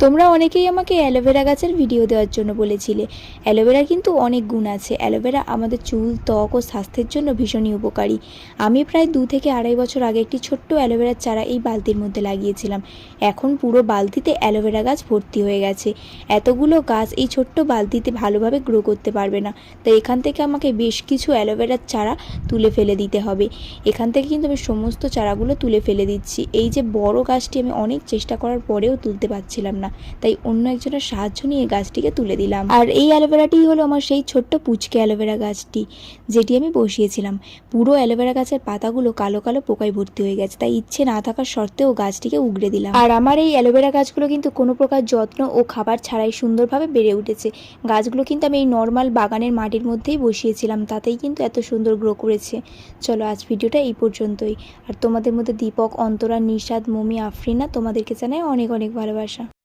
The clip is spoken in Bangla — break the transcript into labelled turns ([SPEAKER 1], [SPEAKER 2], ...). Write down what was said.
[SPEAKER 1] তোমরা অনেকেই আমাকে অ্যালোভেরা গাছের ভিডিও দেওয়ার জন্য বলেছিলে। অ্যালোভেরার কিন্তু অনেক গুণ আছে। অ্যালোভেরা আমাদের চুল, ত্বক ও স্বাস্থ্যের জন্য ভীষণই উপকারী। আমি প্রায় 2 থেকে আড়াই বছর আগে একটি ছোট্ট অ্যালোভেরার চারা এই বালতির মধ্যে লাগিয়েছিলাম। এখন পুরো বালতিতে অ্যালোভেরা গাছ ভর্তি হয়ে গেছে। এতগুলো গাছ এই ছোট্ট বালতিতে ভালোভাবে গ্রো করতে পারবে না, তাই এখান থেকে আমাকে বেশ কিছু অ্যালোভেরার চারা তুলে ফেলে দিতে হবে। এখান থেকে কিন্তু আমি সমস্ত চারাগুলো তুলে ফেলে দিচ্ছি। এই যে বড় গাছটি আমি অনেক চেষ্টা করার পরেও তুলতে পারছিলাম না, তাই অন্য একজনের সাহায্য নিয়ে গাছটিকে তুলে দিলাম। আর এই অ্যালোভেরাটি হলো আমার সেই ছোট্ট পুচকে অ্যালোভেরা গাছটি, যেটি আমি বসিয়েছিলাম। পুরো অ্যালোভেরা গাছের পাতাগুলো কালো কালো পোকায় ভর্তি হয়ে গেছে, তাই ইচ্ছে না থাকার সত্ত্বেও গাছটিকে উগড়ে দিলাম। আর আমার এই অ্যালোভেরা গাছগুলো কিন্তু কোনো প্রকার যত্ন ও খাবার ছাড়াই সুন্দরভাবে বেড়ে উঠেছে। গাছগুলো কিন্তু আমি এই নর্মাল বাগানের মাটির মধ্যেই বসিয়েছিলাম, তাতেই কিন্তু এত সুন্দর গ্রো করেছে। চলো আজ ভিডিওটা এই পর্যন্তই। আর তোমাদের মধ্যে দীপক, অন্তরা, নিশাদ, মমি, আফরিনা, তোমাদেরকে জানাই অনেক অনেক ভালোবাসা।